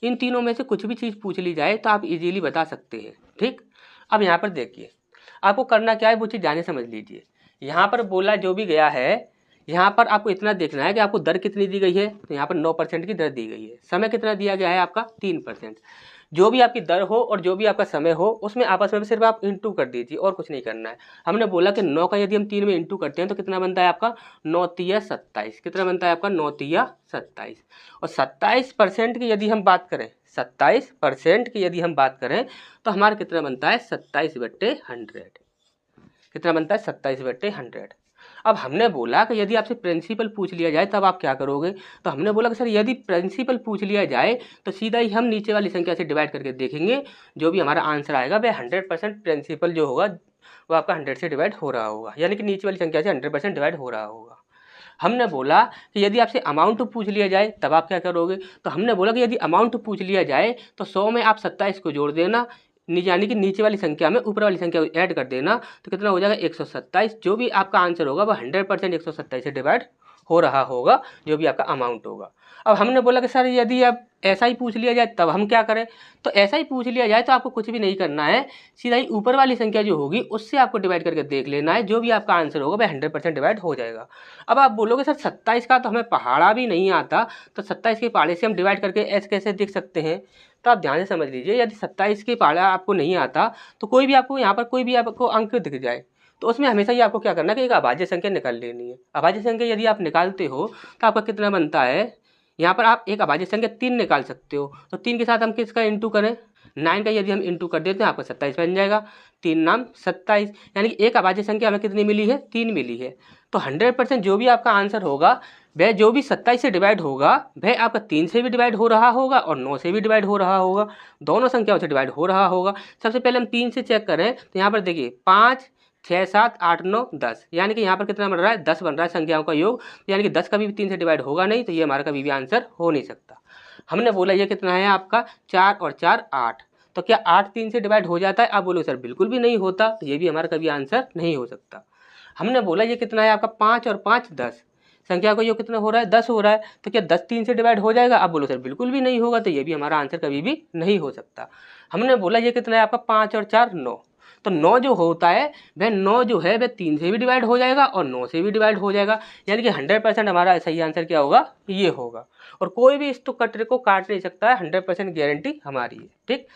इन तीनों में से कुछ भी चीज़ पूछ ली जाए तो आप इजीली बता सकते हैं। ठीक, अब यहाँ पर देखिए आपको करना क्या है, वो चीज़ जाने समझ लीजिए। यहाँ पर बोला जो भी गया है, यहाँ पर आपको इतना देखना है कि आपको दर कितनी दी गई है, तो यहाँ पर 9% की दर दी गई है। समय कितना दिया गया है आपका 3%। जो भी आपकी दर हो और जो भी आपका समय हो उसमें आपस में सिर्फ आप इंटू कर दीजिए और कुछ नहीं करना है। हमने बोला कि 9 का यदि हम 3 में इंटू करते हैं तो कितना बनता है आपका 9 तिया 27। कितना बनता है आपका 9 तिया 27। और 27% की यदि हम बात करें, 27% की यदि हम बात करें तो हमारा कितना बनता है 27/100। कितना बनता है 27/100। अब हमने बोला कि यदि आपसे प्रिंसिपल पूछ लिया जाए तब आप क्या करोगे, तो हमने बोला कि सर यदि प्रिंसिपल पूछ लिया जाए तो सीधा ही हम नीचे वाली संख्या से डिवाइड करके देखेंगे, जो भी हमारा आंसर आएगा वह 100% प्रिंसिपल जो होगा वो आपका 100 से डिवाइड हो रहा होगा, यानी कि नीचे वाली संख्या से 100% डिवाइड हो रहा होगा। हमने बोला कि यदि आपसे अमाउंट पूछ लिया जाए तब आप क्या करोगे, तो हमने बोला कि यदि अमाउंट पूछ लिया जाए तो 100 में आप 27 को जोड़ देना, यानी कि नीचे वाली संख्या में ऊपर वाली संख्या ऐड कर देना, तो कितना हो जाएगा 127। जो भी आपका आंसर होगा वह 100% 127 से डिवाइड हो रहा होगा, जो भी आपका अमाउंट होगा। अब हमने बोला कि सर यदि अब ऐसा ही पूछ लिया जाए तब हम क्या करें, तो ऐसा ही पूछ लिया जाए तो आपको कुछ भी नहीं करना है, सीधा ही ऊपर वाली संख्या जो होगी उससे आपको डिवाइड करके देख लेना है, जो भी आपका आंसर होगा वह 100% डिवाइड हो जाएगा। अब आप बोलोगे सर 27 का तो हमें पहाड़ा भी नहीं आता, तो 27 के पहाड़े से हम डिवाइड करके ऐसे कैसे देख सकते हैं, तो आप ध्यान से समझ लीजिए। यदि 27 के पहाड़ा आपको नहीं आता तो कोई भी आपको यहाँ पर कोई भी आपको अंक दिख जाए तो उसमें हमेशा ही आपको क्या करना है कि एक अभाज्य संख्या निकाल लेनी है। अभाज्य संख्या यदि आप निकालते हो तो आपका कितना बनता है, यहाँ पर आप एक अभाज्य संख्या 3 निकाल सकते हो, तो 3 के साथ हम किसका इंटू करें, 9 का यदि हम इंटू कर देते हैं आपको 27 बन जाएगा। 3 नाम 27, यानी कि एक अभाज्य संख्या हमें कितनी मिली है 3 मिली है। तो 100% जो भी आपका आंसर होगा वह जो भी 27 से डिवाइड होगा वह आपका 3 से भी डिवाइड हो रहा होगा और 9 से भी डिवाइड हो रहा होगा, दोनों संख्याओं से डिवाइड हो रहा होगा। सबसे पहले हम 3 से चेक करें तो यहाँ पर देखिए 5 6 7 8 9 10, यानी कि यहाँ पर कितना बन रहा है 10 बन रहा है संख्याओं का योग, यानी कि 10 कभी भी 3 से डिवाइड होगा नहीं, तो ये हमारा कभी भी आंसर हो नहीं सकता। हमने बोला ये कितना है आपका 4 और 4 8, तो क्या 8 3 से डिवाइड हो जाता है, आप बोलो सर बिल्कुल भी नहीं होता, तो ये भी हमारा कभी आंसर नहीं हो सकता। हमने बोला ये कितना है आपका 5 और 5 10, संख्या का योग कितना हो रहा है 10 हो रहा है, तो क्या 10 3 से डिवाइड हो जाएगा, आप बोलो सर बिल्कुल भी नहीं होगा, तो ये भी हमारा आंसर कभी भी नहीं हो सकता। हमने बोला ये कितना है आपका 5 और 4 9, तो 9 जो होता है वह 9 जो है वह 3 से भी डिवाइड हो जाएगा और 9 से भी डिवाइड हो जाएगा, यानी कि 100% हमारा सही आंसर क्या होगा ये होगा। और कोई भी इस तो कटर को काट नहीं सकता है, 100% गारंटी हमारी है। ठीक।